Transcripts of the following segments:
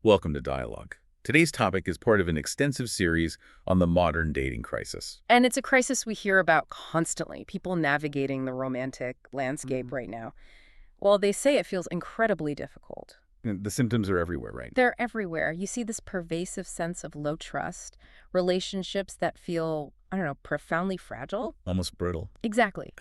Welcome to Dialogue. Today's topic is part of an extensive series on the modern dating crisis. And it's a crisis we hear about constantly, people navigating the romantic landscape Mhm. right now. Well, they say it feels incredibly difficult. And the symptoms are everywhere, right? They're everywhere. You see this pervasive sense of low trust, relationships that feel, I don't know, profoundly fragile. Almost brittle. Exactly.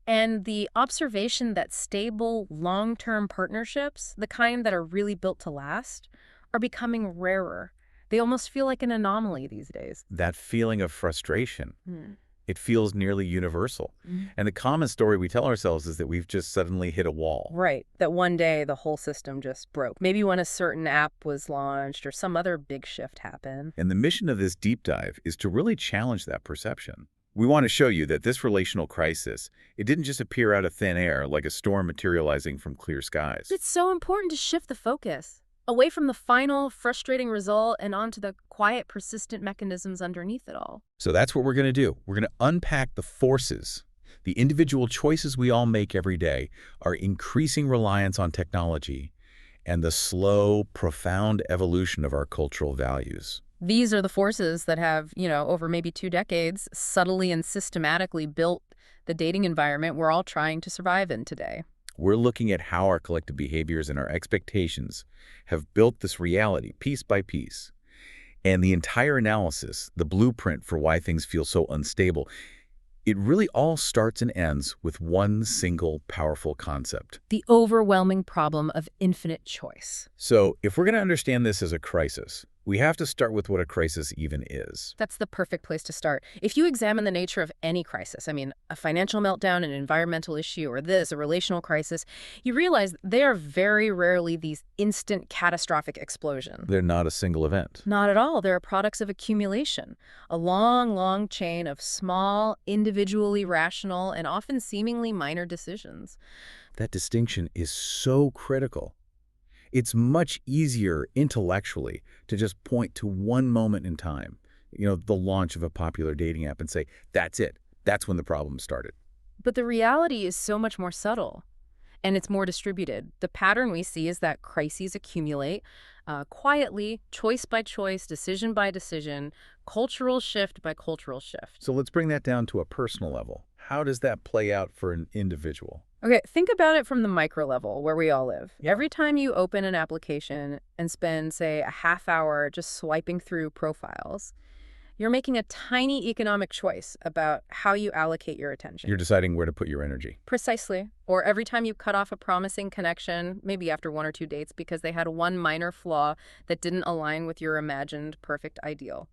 And the observation that stable, long-term partnerships, the kind that are really built to last, are becoming rarer. They almost feel like an anomaly these days. That feeling of frustration, Hmm. it feels nearly universal. And the common story we tell ourselves is that we've just suddenly hit a wall. Right, that one day the whole system just broke. Maybe when a certain app was launched or some other big shift happened. And the mission of this deep dive is to really challenge that perception. We want to show you that this relational crisis, it didn't just appear out of thin air like a storm materializing from clear skies. It's so important to shift the focus away from the final, frustrating result and onto the quiet, persistent mechanisms underneath it all. So that's what we're going to do. We're going to unpack the forces, the individual choices we all make every day, our increasing reliance on technology, and the slow, profound evolution of our cultural values. These are the forces that have, over maybe 2 decades, subtly and systematically built the dating environment we're all trying to survive in today. We're looking at how our collective behaviors and our expectations have built this reality piece by piece. And the entire analysis, the blueprint for why things feel so unstable, it really all starts and ends with one single powerful concept. The overwhelming problem of infinite choice. So if we're going to understand this as a crisis, we have to start with what a crisis even is. That's the perfect place to start. If you examine the nature of any crisis, a financial meltdown, an environmental issue, or a relational crisis, you realize they are very rarely these instant catastrophic explosions. They're not a single event. Not at all. They're products of accumulation, a long, long chain of small, individually rational, and often seemingly minor decisions. That distinction is so critical. It's much easier intellectually to just point to one moment in time, the launch of a popular dating app, and say, that's it. That's when the problem started. But the reality is so much more subtle, and it's more distributed. The pattern we see is that crises accumulate quietly, choice by choice, decision by decision, cultural shift by cultural shift. So let's bring that down to a personal level. How does that play out for an individual? Okay, think about it from the micro level where we all live. Every time you open an application and spend, say, a half hour just swiping through profiles, you're making a tiny economic choice about how you allocate your attention. You're deciding where to put your energy. Precisely. Or every time you cut off a promising connection, maybe after 1 or 2 dates because they had one minor flaw that didn't align with your imagined perfect ideal.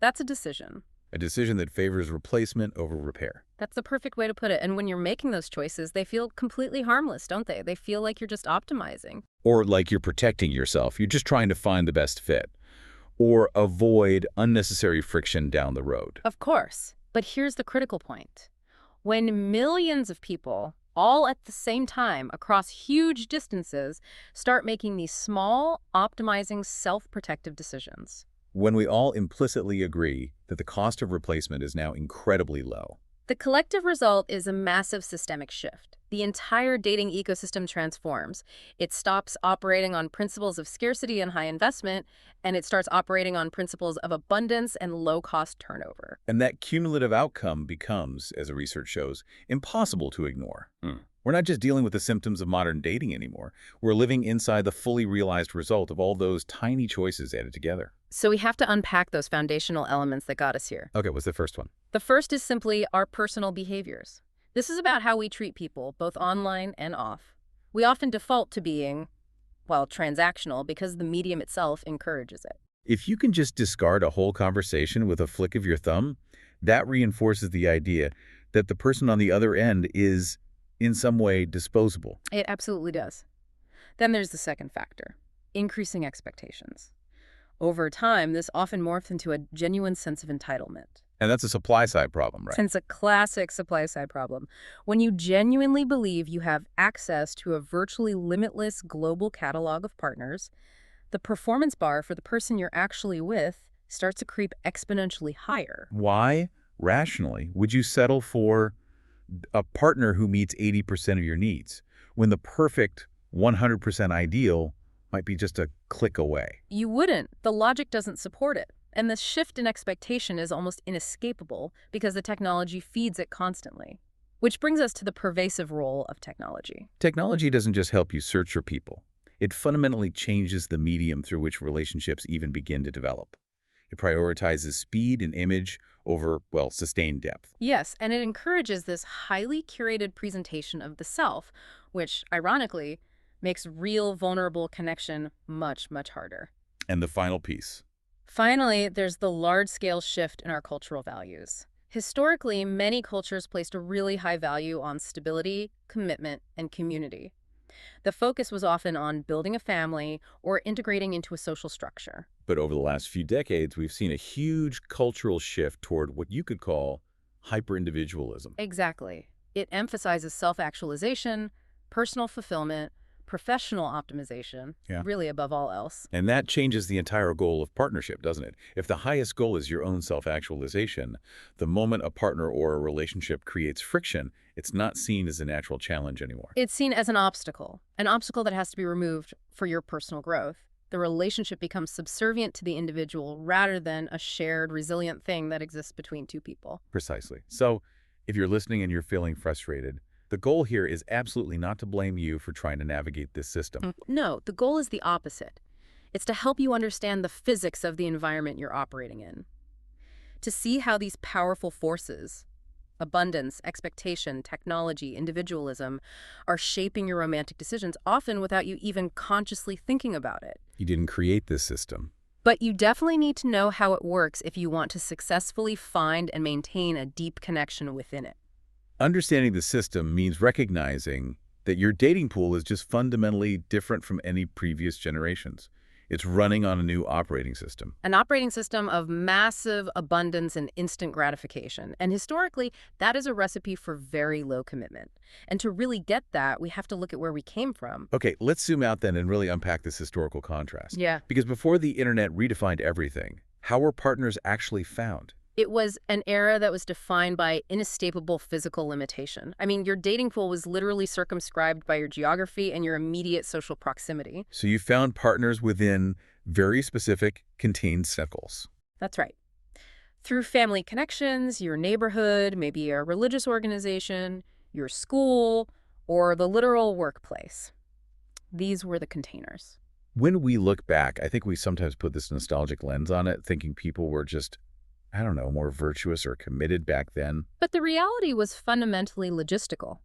That's a decision. A decision that favors replacement over repair. That's the perfect way to put it. And when you're making those choices, they feel completely harmless, don't they? They feel like you're just optimizing. Or like you're protecting yourself. You're just trying to find the best fit. Or avoid unnecessary friction down the road. Of course. But here's the critical point. When millions of people, all at the same time, across huge distances, start making these small, optimizing, self-protective decisions. When we all implicitly agree that the cost of replacement is now incredibly low. The collective result is a massive systemic shift. The entire dating ecosystem transforms. It stops operating on principles of scarcity and high investment, and it starts operating on principles of abundance and low-cost turnover. And that cumulative outcome becomes, as the research shows, impossible to ignore. We're not just dealing with the symptoms of modern dating anymore. We're living inside the fully realized result of all those tiny choices added together. So we have to unpack those foundational elements that got us here. Okay, what's the first one? The first is simply our personal behaviors. This is about how we treat people, both online and off. We often default to being, transactional because the medium itself encourages it. If you can just discard a whole conversation with a flick of your thumb, that reinforces the idea that the person on the other end is, in some way, disposable. It absolutely does. Then there's the second factor, increasing expectations. Over time, this often morphs into a genuine sense of entitlement. And that's a supply-side problem, right? It's a classic supply-side problem. When you genuinely believe you have access to a virtually limitless global catalog of partners, the performance bar for the person you're actually with starts to creep exponentially higher. Why, rationally, would you settle for a partner who meets 80% of your needs when the perfect 100% ideal might be just a click away. You wouldn't. The logic doesn't support it. And the shift in expectation is almost inescapable because the technology feeds it constantly. Which brings us to the pervasive role of technology. Technology doesn't just help you search for people. It fundamentally changes the medium through which relationships even begin to develop. It prioritizes speed and image over, well, sustained depth. Yes, and it encourages this highly curated presentation of the self, which, ironically, makes real vulnerable connection much, much harder. And the final piece. Finally, there's the large-scale shift in our cultural values. Historically, many cultures placed a really high value on stability, commitment, and community. The focus was often on building a family or integrating into a social structure. But over the last few decades, we've seen a huge cultural shift toward what you could call hyper-individualism. Exactly. It emphasizes self-actualization, personal fulfillment, professional optimization, Yeah. really above all else. And that changes the entire goal of partnership, doesn't it? If the highest goal is your own self-actualization, the moment a partner or a relationship creates friction, it's not seen as a natural challenge anymore. It's seen as an obstacle that has to be removed for your personal growth. The relationship becomes subservient to the individual rather than a shared, resilient thing that exists between two people. Precisely. So, if you're listening and you're feeling frustrated, the goal here is absolutely not to blame you for trying to navigate this system. No, the goal is the opposite. It's to help you understand the physics of the environment you're operating in. To see how these powerful forces, abundance, expectation, technology, individualism, are shaping your romantic decisions, often without you even consciously thinking about it. You didn't create this system. But you definitely need to know how it works if you want to successfully find and maintain a deep connection within it. Understanding the system means recognizing that your dating pool is just fundamentally different from any previous generations. It's running on a new operating system. An operating system of massive abundance and instant gratification. And historically, that is a recipe for very low commitment. And to really get that, we have to look at where we came from. Okay, let's zoom out then and really unpack this historical contrast. Yeah. Because before the internet redefined everything, how were partners actually found? It was an era that was defined by inescapable physical limitation. I mean, your dating pool was literally circumscribed by your geography and your immediate social proximity. So you found partners within very specific, contained circles. That's right. Through family connections, your neighborhood, maybe a religious organization, your school, or the literal workplace. These were the containers. When we look back, I think we sometimes put this nostalgic lens on it, thinking people were just, I don't know, more virtuous or committed back then. But the reality was fundamentally logistical.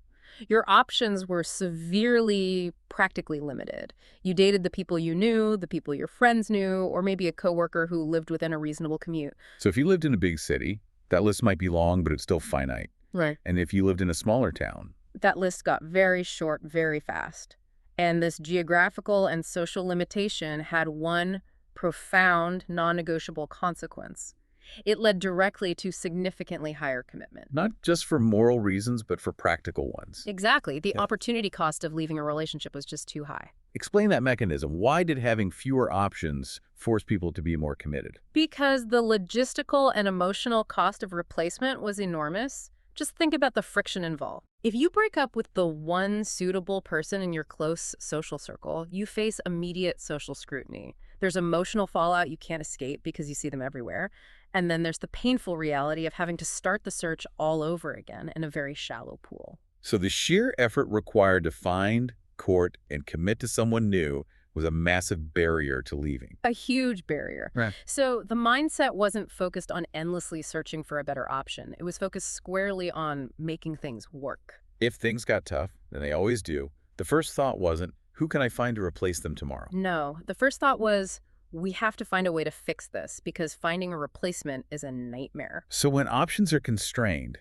Your options were severely practically limited. You dated the people you knew, the people your friends knew, or maybe a coworker who lived within a reasonable commute. So if you lived in a big city, that list might be long, but it's still finite. Right. And if you lived in a smaller town, That list got very short very fast. And this geographical and social limitation had one profound, non-negotiable consequence. It led directly to significantly higher commitment. not just for moral reasons, but for practical ones. Exactly. The Yeah. opportunity cost of leaving a relationship was just too high. Explain that mechanism. Why did having fewer options force people to be more committed? Because the logistical and emotional cost of replacement was enormous. Just think about the friction involved. If you break up with the one suitable person in your close social circle, you face immediate social scrutiny. There's emotional fallout you can't escape because you see them everywhere. And then there's the painful reality of having to start the search all over again in a very shallow pool. So the sheer effort required to find, court, and commit to someone new was a massive barrier to leaving. A huge barrier. Right. So the mindset wasn't focused on endlessly searching for a better option. It was focused squarely on making things work. If things got tough, and they always do, the first thought wasn't, who can I find to replace them tomorrow? No, the first thought was, we have to find a way to fix this because finding a replacement is a nightmare. So when options are constrained,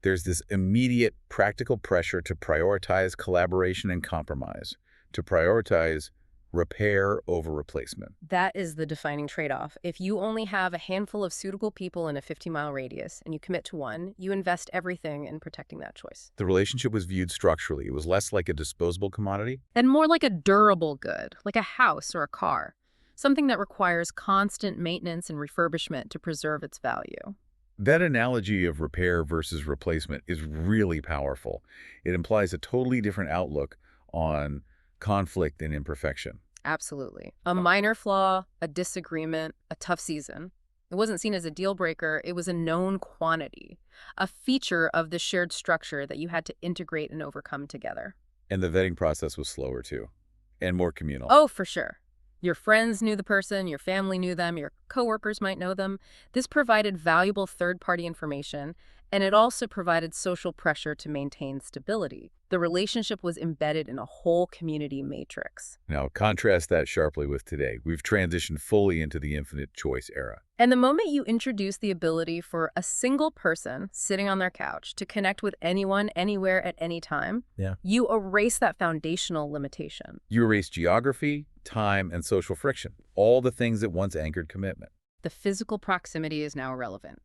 there's this immediate practical pressure to prioritize collaboration and compromise, to prioritize repair over replacement. That is the defining trade-off. If you only have a handful of suitable people in a 50-mile radius and you commit to one, you invest everything in protecting that choice. The relationship was viewed structurally. It was less like a disposable commodity. And more like a durable good, like a house or a car. Something that requires constant maintenance and refurbishment to preserve its value. That analogy of repair versus replacement is really powerful. It implies a totally different outlook on conflict and imperfection. Absolutely. A minor flaw, a disagreement, a tough season. It wasn't seen as a deal breaker, it was a known quantity, a feature of the shared structure that you had to integrate and overcome together. And the vetting process was slower too, and more communal. Oh, for sure. Your friends knew the person, your family knew them, your coworkers might know them. This provided valuable third-party information, and it also provided social pressure to maintain stability. The relationship was embedded in a whole community matrix. Now, contrast that sharply with today. We've transitioned fully into the infinite choice era. And the moment you introduce the ability for a single person sitting on their couch to connect with anyone, anywhere, at any time, Yeah. you erase that foundational limitation. You erase geography, time, and social friction, all the things that once anchored commitment. The physical proximity is now irrelevant.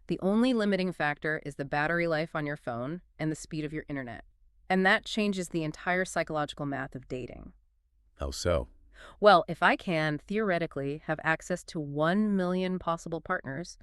The only limiting factor is the battery life on your phone and the speed of your internet. And that changes the entire psychological math of dating. How so? Well, if I can, theoretically, have access to 1 million possible partners,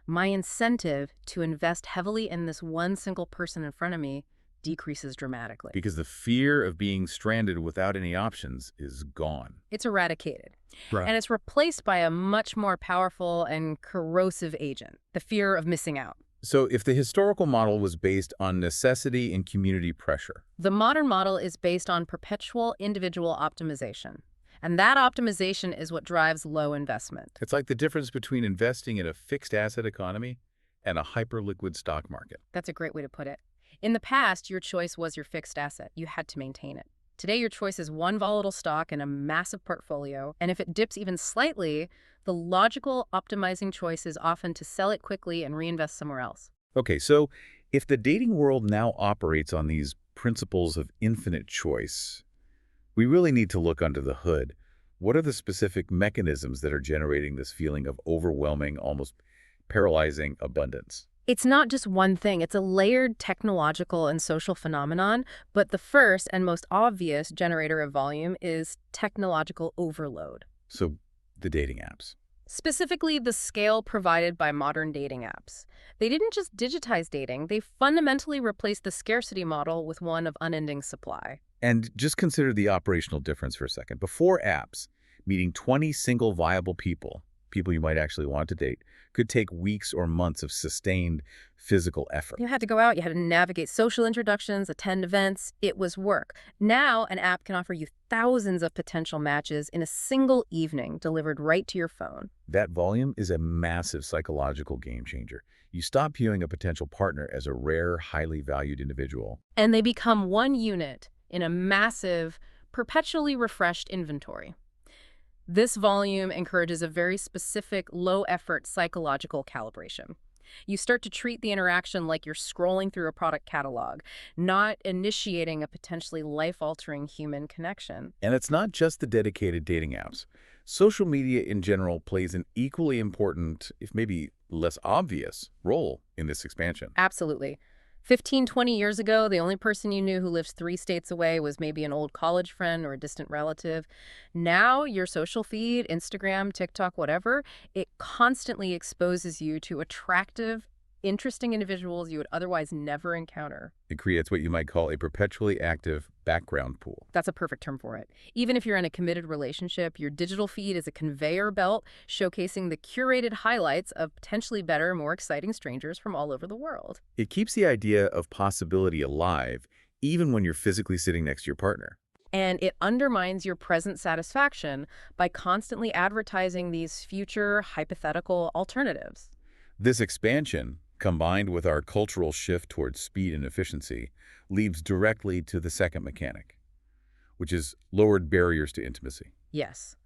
my incentive to invest heavily in this one single person in front of me decreases dramatically. Because the fear of being stranded without any options is gone. It's eradicated. Right. And it's replaced by a much more powerful and corrosive agent, the fear of missing out. So if the historical model was based on necessity and community pressure, The modern model is based on perpetual individual optimization. And that optimization is what drives low investment. it's like the difference between investing in a fixed asset economy and a hyperliquid stock market. That's a great way to put it. In the past, your choice was your fixed asset. You had to maintain it. Today, your choice is one volatile stock in a massive portfolio, and if it dips even slightly, the logical optimizing choice is often to sell it quickly and reinvest somewhere else. Okay, so if the dating world now operates on these principles of infinite choice, we really need to look under the hood. What are the specific mechanisms that are generating this feeling of overwhelming, almost paralyzing abundance? It's not just one thing. It's a layered technological and social phenomenon, but the first and most obvious generator of volume is technological overload. So the dating apps. Specifically, the scale provided by modern dating apps. They didn't just digitize dating, they fundamentally replaced the scarcity model with one of unending supply. And just consider the operational difference for a second. Before apps, meeting 20 single viable people you might actually want to date, could take weeks or months of sustained physical effort. You had to go out, you had to navigate social introductions, attend events. It was work. Now, an app can offer you thousands of potential matches in a single evening delivered right to your phone. That volume is a massive psychological game changer. You stop viewing a potential partner as a rare, highly valued individual. And they become one unit in a massive, perpetually refreshed inventory. This volume encourages a very specific, low-effort psychological calibration. You start to treat the interaction like you're scrolling through a product catalog, not initiating a potentially life-altering human connection. And it's not just the dedicated dating apps. Social media in general plays an equally important, if maybe less obvious, role in this expansion. Absolutely. 15, 20 years ago, the only person you knew who lives 3 states away was maybe an old college friend or a distant relative. Now, your social feed, Instagram, TikTok, whatever, it constantly exposes you to attractive, interesting individuals you would otherwise never encounter. It creates what you might call a perpetually active background pool. That's a perfect term for it. Even if you're in a committed relationship, your digital feed is a conveyor belt showcasing the curated highlights of potentially better, more exciting strangers from all over the world. It keeps the idea of possibility alive, even when you're physically sitting next to your partner. And it undermines your present satisfaction by constantly advertising these future hypothetical alternatives. This expansion, combined with our cultural shift towards speed and efficiency, leads directly to the second mechanic, which is lowered barriers to intimacy. Yes.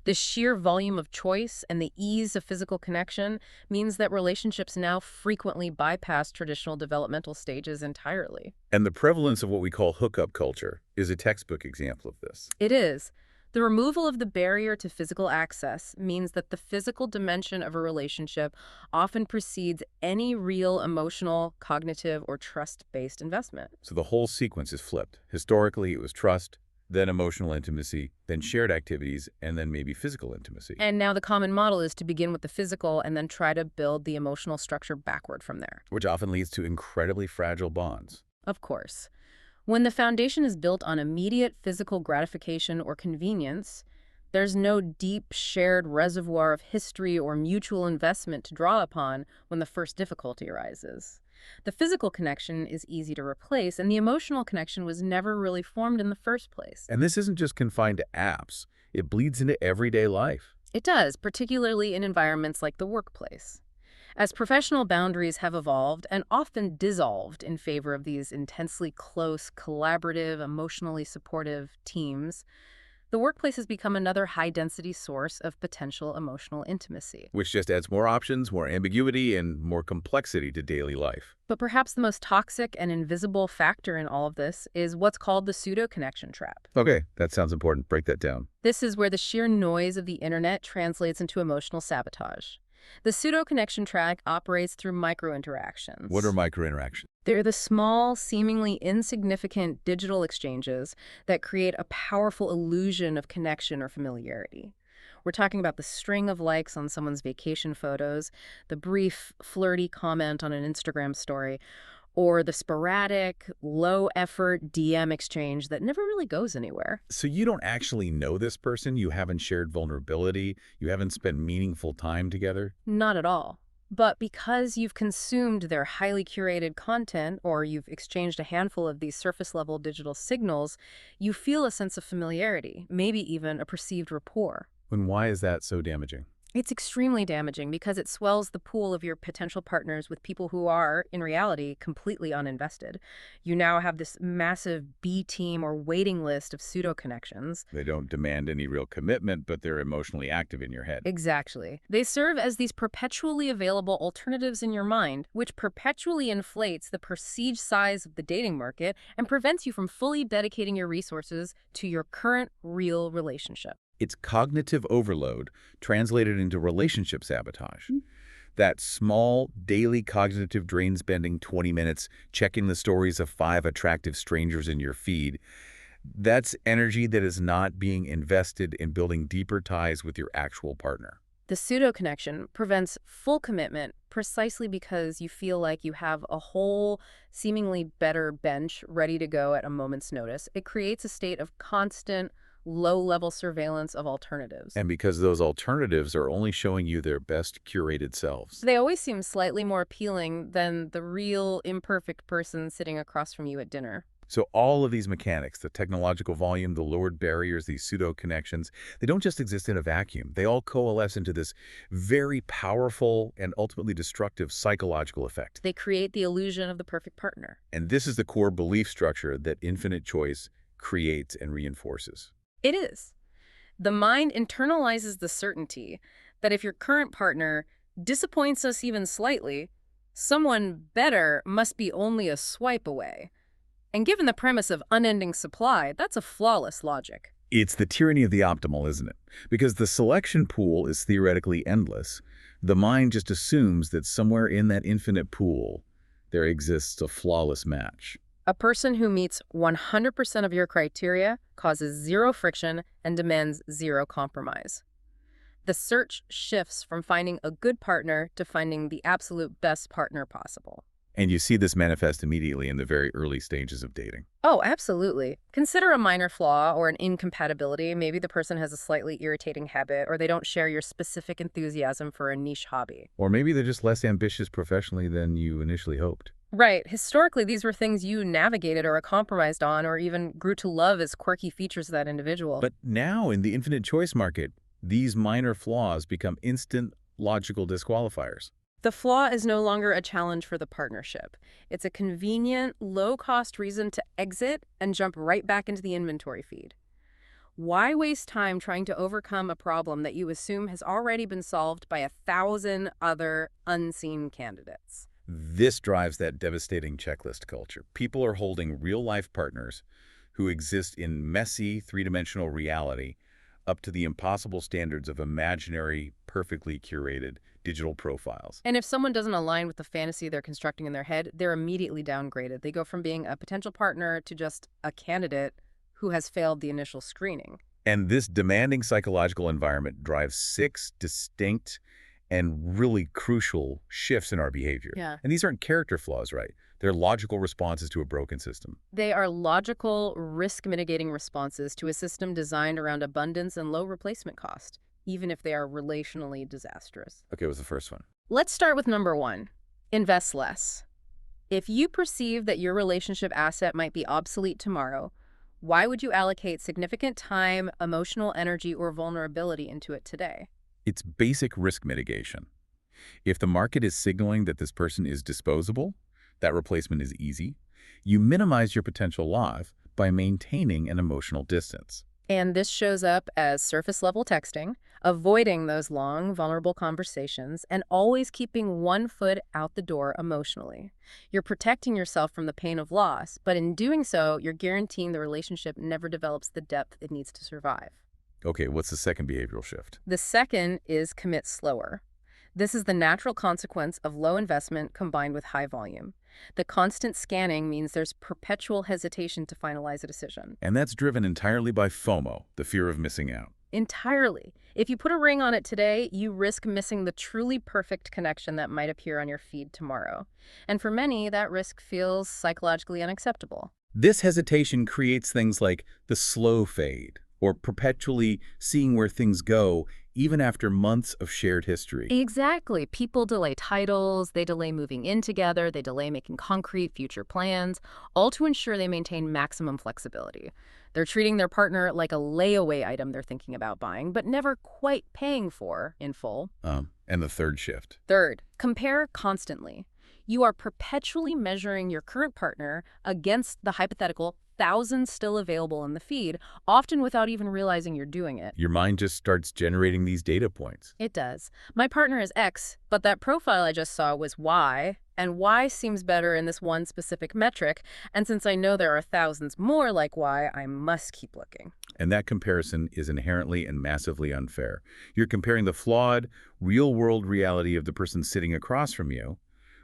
The sheer volume of choice and the ease of physical connection means that relationships now frequently bypass traditional developmental stages entirely. And the prevalence of what we call hookup culture is a textbook example of this. It is. The removal of the barrier to physical access means that the physical dimension of a relationship often precedes any real emotional, cognitive, or trust-based investment. So the whole sequence is flipped. Historically, it was trust, then emotional intimacy, then shared activities, and then maybe physical intimacy. And now the common model is to begin with the physical and then try to build the emotional structure backward from there. Which often leads to incredibly fragile bonds. Of course. When the foundation is built on immediate physical gratification or convenience, There's no deep shared reservoir of history or mutual investment to draw upon when the first difficulty arises. The physical connection is easy to replace, and the emotional connection was never really formed in the first place. And this isn't just confined to apps. It bleeds into everyday life. It does, particularly in environments like the workplace. As professional boundaries have evolved and often dissolved in favor of these intensely close, collaborative, emotionally supportive teams, the workplace has become another high-density source of potential emotional intimacy. Which just adds more options, more ambiguity, and more complexity to daily life. But perhaps the most toxic and invisible factor in all of this is what's called the pseudo-connection trap. Okay, that sounds important. Break that down. This is where the sheer noise of the internet translates into emotional sabotage. The pseudo-connection track operates through micro-interactions. What are microinteractions? They're the small, seemingly insignificant digital exchanges that create a powerful illusion of connection or familiarity. We're talking about the string of likes on someone's vacation photos, the brief, flirty comment on an Instagram story, or the sporadic, low-effort DM exchange that never really goes anywhere. So you don't actually know this person, you haven't shared vulnerability, you haven't spent meaningful time together? Not at all. But because you've consumed their highly curated content or you've exchanged a handful of these surface-level digital signals, you feel a sense of familiarity, maybe even a perceived rapport. And why is that so damaging? It's extremely damaging because it swells the pool of your potential partners with people who are, in reality, completely uninvested. You now have this massive B team or waiting list of pseudo-connections. They don't demand any real commitment, but they're emotionally active in your head. Exactly. They serve as these perpetually available alternatives in your mind, which perpetually inflates the perceived size of the dating market and prevents you from fully dedicating your resources to your current real relationship. It's cognitive overload translated into relationship sabotage. That small, daily cognitive drain, spending 20 minutes checking the stories of 5 attractive strangers in your feed, that's energy that is not being invested in building deeper ties with your actual partner. The pseudo-connection prevents full commitment precisely because you feel like you have a whole, seemingly better bench ready to go at a moment's notice. It creates a state of constant, low-level surveillance of alternatives. And because those alternatives are only showing you their best curated selves. They always seem slightly more appealing than the real, imperfect person sitting across from you at dinner. So all of these mechanics, the technological volume, the lowered barriers, these pseudo-connections, they don't just exist in a vacuum. They all coalesce into this very powerful and ultimately destructive psychological effect. They create the illusion of the perfect partner. And this is the core belief structure that infinite choice creates and reinforces. It is. The mind internalizes the certainty that if your current partner disappoints us even slightly, someone better must be only a swipe away. And given the premise of unending supply, that's a flawless logic. It's the tyranny of the optimal, isn't it? Because the selection pool is theoretically endless. The mind just assumes that somewhere in that infinite pool, there exists a flawless match. A person who meets 100% of your criteria causes zero friction and demands zero compromise. The search shifts from finding a good partner to finding the absolute best partner possible. And you see this manifest immediately in the very early stages of dating. Oh, absolutely. Consider a minor flaw or an incompatibility. Maybe the person has a slightly irritating habit, or they don't share your specific enthusiasm for a niche hobby. Or maybe they're just less ambitious professionally than you initially hoped. Right. Historically, these were things you navigated or compromised on or even grew to love as quirky features of that individual. But now, in the infinite choice market, these minor flaws become instant logical disqualifiers. The flaw is no longer a challenge for the partnership. It's a convenient, low-cost reason to exit and jump right back into the inventory feed. Why waste time trying to overcome a problem that you assume has already been solved by 1,000 other unseen candidates? This drives that devastating checklist culture. People are holding real-life partners who exist in messy, three-dimensional reality up to the impossible standards of imaginary, perfectly curated digital profiles. And if someone doesn't align with the fantasy they're constructing in their head, they're immediately downgraded. They go from being a potential partner to just a candidate who has failed the initial screening. And this demanding psychological environment drives 6 distinct and really crucial shifts in our behavior. Yeah. And these aren't character flaws, right? They're logical responses to a broken system. They are logical, risk-mitigating responses to a system designed around abundance and low replacement cost, even if they are relationally disastrous. Okay, what's the first one? Let's start with number one. Invest less. If you perceive that your relationship asset might be obsolete tomorrow, why would you allocate significant time, emotional energy, or vulnerability into it today? It's basic risk mitigation. If the market is signaling that this person is disposable, that replacement is easy, you minimize your potential loss by maintaining an emotional distance. And this shows up as surface-level texting, avoiding those long, vulnerable conversations, and always keeping one foot out the door emotionally. You're protecting yourself from the pain of loss, but in doing so, you're guaranteeing the relationship never develops the depth it needs to survive. Okay, what's the second behavioral shift? The second is commit slower. This is the natural consequence of low investment combined with high volume. The constant scanning means there's perpetual hesitation to finalize a decision. And that's driven entirely by FOMO, the fear of missing out. Entirely. If you put a ring on it today, you risk missing the truly perfect connection that might appear on your feed tomorrow. And for many, that risk feels psychologically unacceptable. This hesitation creates things like the slow fade, or perpetually seeing where things go even after months of shared history. Exactly. People delay titles, they delay moving in together, they delay making concrete future plans, all to ensure they maintain maximum flexibility. They're treating their partner like a layaway item they're thinking about buying, but never quite paying for in full. And the third shift. Third, compare constantly. You are perpetually measuring your current partner against the hypothetical thousands still available in the feed, often without even realizing you're doing it. Your mind just starts generating these data points. It does. My partner is X, but that profile I just saw was Y, and Y seems better in this one specific metric, and since I know there are thousands more like Y, I must keep looking. And that comparison is inherently and massively unfair. You're comparing the flawed, real-world reality of the person sitting across from you,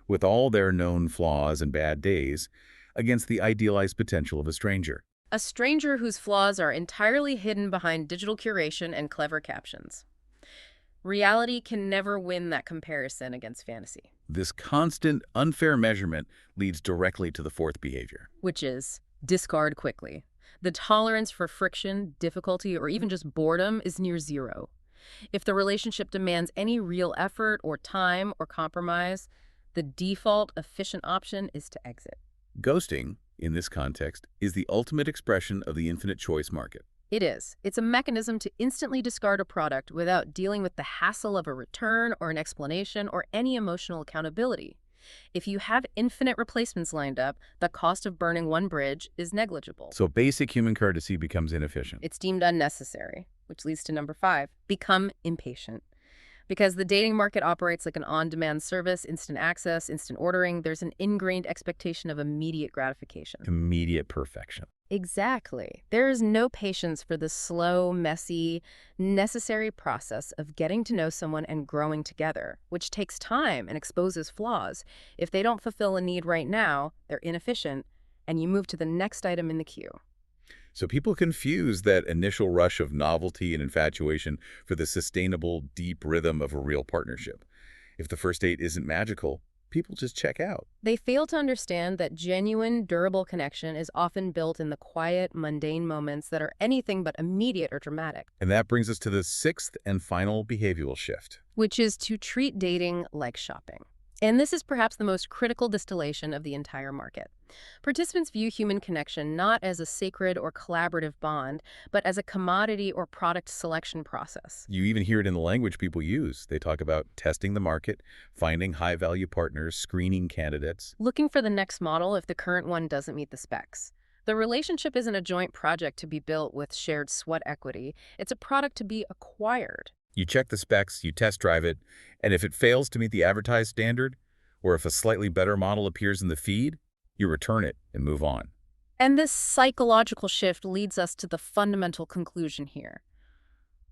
with all their known flaws and bad days, against the idealized potential of a stranger. A stranger whose flaws are entirely hidden behind digital curation and clever captions. Reality can never win that comparison against fantasy. This constant, unfair measurement leads directly to the fourth behavior. Which is discard quickly. The tolerance for friction, difficulty, or even just boredom is near zero. If the relationship demands any real effort or time or compromise, the default efficient option is to exit. Ghosting, in this context, is the ultimate expression of the infinite choice market. It is. It's a mechanism to instantly discard a product without dealing with the hassle of a return or an explanation or any emotional accountability. If you have infinite replacements lined up, the cost of burning one bridge is negligible. So basic human courtesy becomes inefficient. It's deemed unnecessary, which leads to number 5, become impatient. Because the dating market operates like an on-demand service, instant access, instant ordering, there's an ingrained expectation of immediate gratification. Immediate perfection. Exactly. There is no patience for the slow, messy, necessary process of getting to know someone and growing together, which takes time and exposes flaws. If they don't fulfill a need right now, they're inefficient, and you move to the next item in the queue. So people confuse that initial rush of novelty and infatuation for the sustainable, deep rhythm of a real partnership. If the first date isn't magical, people just check out. They fail to understand that genuine, durable connection is often built in the quiet, mundane moments that are anything but immediate or dramatic. And that brings us to the sixth and final behavioral shift. Which is to treat dating like shopping. And this is perhaps the most critical distillation of the entire market. Participants view human connection not as a sacred or collaborative bond, but as a commodity or product selection process. You even hear it in the language people use. They talk about testing the market, finding high-value partners, screening candidates. Looking for the next model if the current one doesn't meet the specs. The relationship isn't a joint project to be built with shared sweat equity. It's a product to be acquired. You check the specs, you test drive it, and if it fails to meet the advertised standard, or if a slightly better model appears in the feed, you return it and move on. And this psychological shift leads us to the fundamental conclusion here.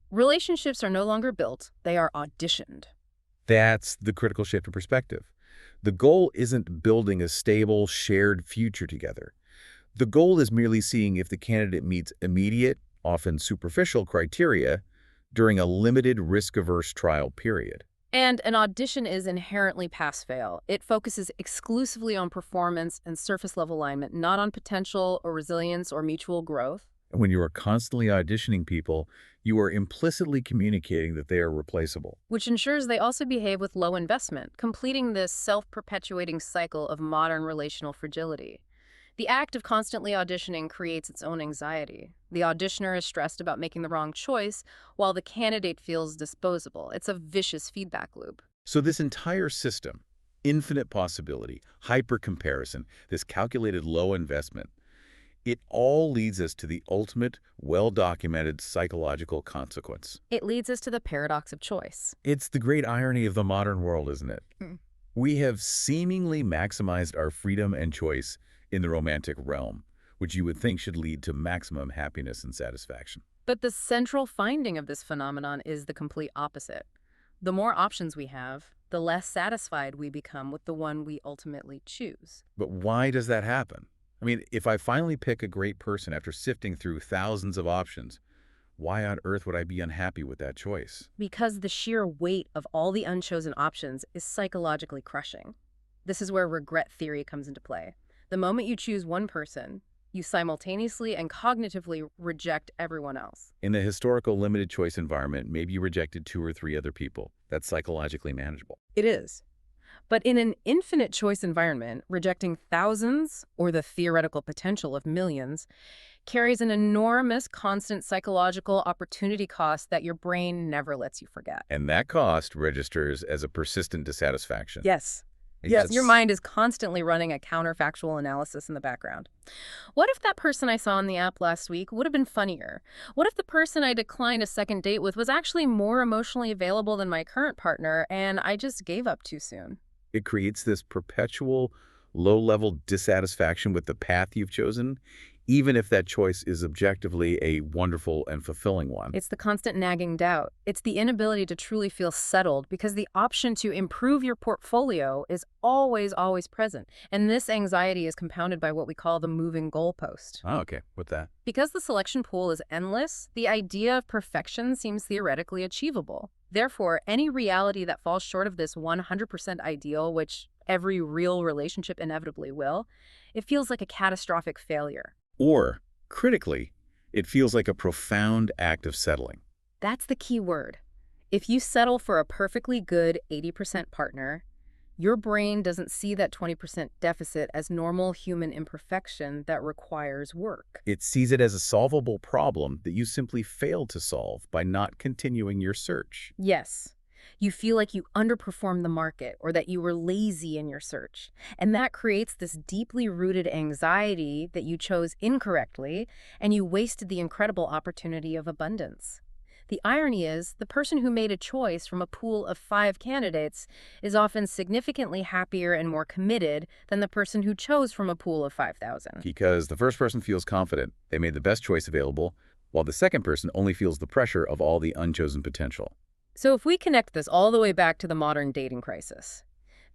Relationships are no longer built, they are auditioned. That's the critical shift in perspective. The goal isn't building a stable, shared future together. The goal is merely seeing if the candidate meets immediate, often superficial criteria during a limited risk-averse trial period. And an audition is inherently pass-fail. It focuses exclusively on performance and surface-level alignment, not on potential or resilience or mutual growth. And when you are constantly auditioning people, you are implicitly communicating that they are replaceable. Which ensures they also behave with low investment, completing this self-perpetuating cycle of modern relational fragility. The act of constantly auditioning creates its own anxiety. The auditioner is stressed about making the wrong choice, while the candidate feels disposable. It's a vicious feedback loop. So this entire system, infinite possibility, hyper-comparison, this calculated low investment, it all leads us to the ultimate, well-documented psychological consequence. It leads us to the paradox of choice. It's the great irony of the modern world, isn't it? Mm. We have seemingly maximized our freedom and choice in the romantic realm, which you would think should lead to maximum happiness and satisfaction. But the central finding of this phenomenon is the complete opposite. The more options we have, the less satisfied we become with the one we ultimately choose. But why does that happen? I mean, if I finally pick a great person after sifting through thousands of options, why on earth would I be unhappy with that choice? Because the sheer weight of all the unchosen options is psychologically crushing. This is where regret theory comes into play. The moment you choose one person, you simultaneously and cognitively reject everyone else. In a historical limited choice environment, maybe you rejected 2 or 3 other people. That's psychologically manageable. It is. But in an infinite choice environment, rejecting thousands, or the theoretical potential of millions, carries an enormous constant psychological opportunity cost that your brain never lets you forget. And that cost registers as a persistent dissatisfaction. Yes. It's Yes, just- your mind is constantly running a counterfactual analysis in the background. What if that person I saw in the app last week would have been funnier? What if the person I declined a second date with was actually more emotionally available than my current partner and I just gave up too soon? It creates this perpetual low-level dissatisfaction with the path you've chosen, even if that choice is objectively a wonderful and fulfilling one. It's the constant nagging doubt. It's the inability to truly feel settled because the option to improve your portfolio is always present. And this anxiety is compounded by what we call the moving goalpost. Oh, okay. With that. Because the selection pool is endless, the idea of perfection seems theoretically achievable. Therefore, any reality that falls short of this 100% ideal, which every real relationship inevitably will, it feels like a catastrophic failure. Or, critically, it feels like a profound act of settling. That's the key word. If you settle for a perfectly good 80% partner, your brain doesn't see that 20% deficit as normal human imperfection that requires work. It sees it as a solvable problem that you simply failed to solve by not continuing your search. Yes, you feel like you underperformed the market or that you were lazy in your search. And that creates this deeply rooted anxiety that you chose incorrectly and you wasted the incredible opportunity of abundance. The irony is, the person who made a choice from a pool of 5 candidates is often significantly happier and more committed than the person who chose from a pool of 5,000. Because the first person feels confident they made the best choice available, while the second person only feels the pressure of all the unchosen potential. So if we connect this all the way back to the modern dating crisis,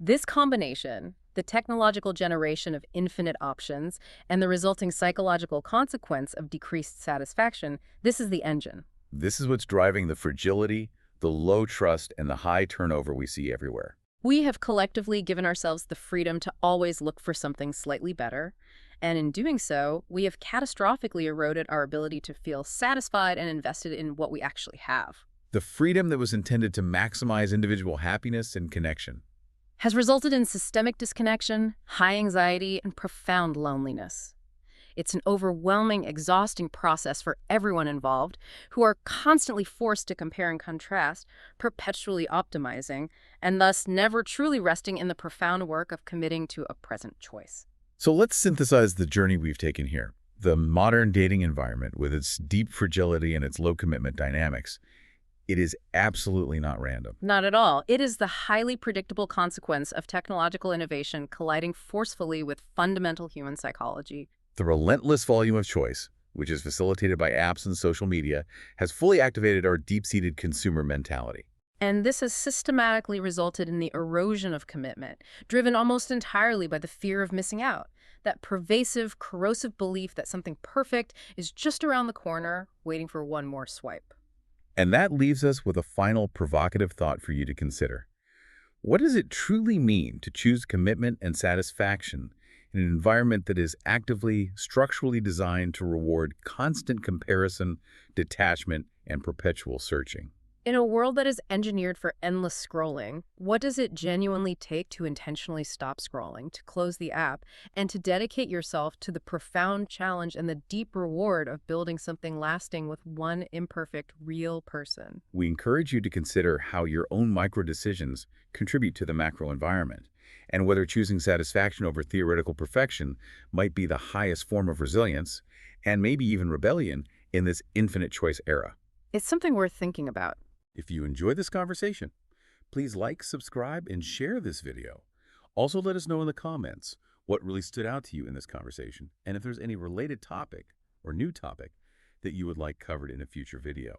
this combination, the technological generation of infinite options and the resulting psychological consequence of decreased satisfaction, this is the engine. This is what's driving the fragility, the low trust, and the high turnover we see everywhere. We have collectively given ourselves the freedom to always look for something slightly better, and in doing so, we have catastrophically eroded our ability to feel satisfied and invested in what we actually have. The freedom that was intended to maximize individual happiness and connection Has resulted in systemic disconnection, high anxiety, and profound loneliness. It's an overwhelming, exhausting process for everyone involved, who are constantly forced to compare and contrast, perpetually optimizing, and thus never truly resting in the profound work of committing to a present choice. So let's synthesize the journey we've taken here. The modern dating environment, with its deep fragility and its low commitment dynamics, it is absolutely not random. Not at all. It is the highly predictable consequence of technological innovation colliding forcefully with fundamental human psychology. The relentless volume of choice, which is facilitated by apps and social media, has fully activated our deep-seated consumer mentality. And this has systematically resulted in the erosion of commitment, driven almost entirely by the fear of missing out, that pervasive, corrosive belief that something perfect is just around the corner, waiting for one more swipe. And that leaves us with a final provocative thought for you to consider. What does it truly mean to choose commitment and satisfaction in an environment that is actively, structurally designed to reward constant comparison, detachment, and perpetual searching? In a world that is engineered for endless scrolling, what does it genuinely take to intentionally stop scrolling, to close the app, and to dedicate yourself to the profound challenge and the deep reward of building something lasting with one imperfect, real person? We encourage you to consider how your own micro decisions contribute to the macro environment, and whether choosing satisfaction over theoretical perfection might be the highest form of resilience, and maybe even rebellion, in this infinite choice era. It's something worth thinking about. If you enjoyed this conversation, please like, subscribe, and share this video. Also, let us know in the comments what really stood out to you in this conversation, and if there's any related topic or new topic that you would like covered in a future video.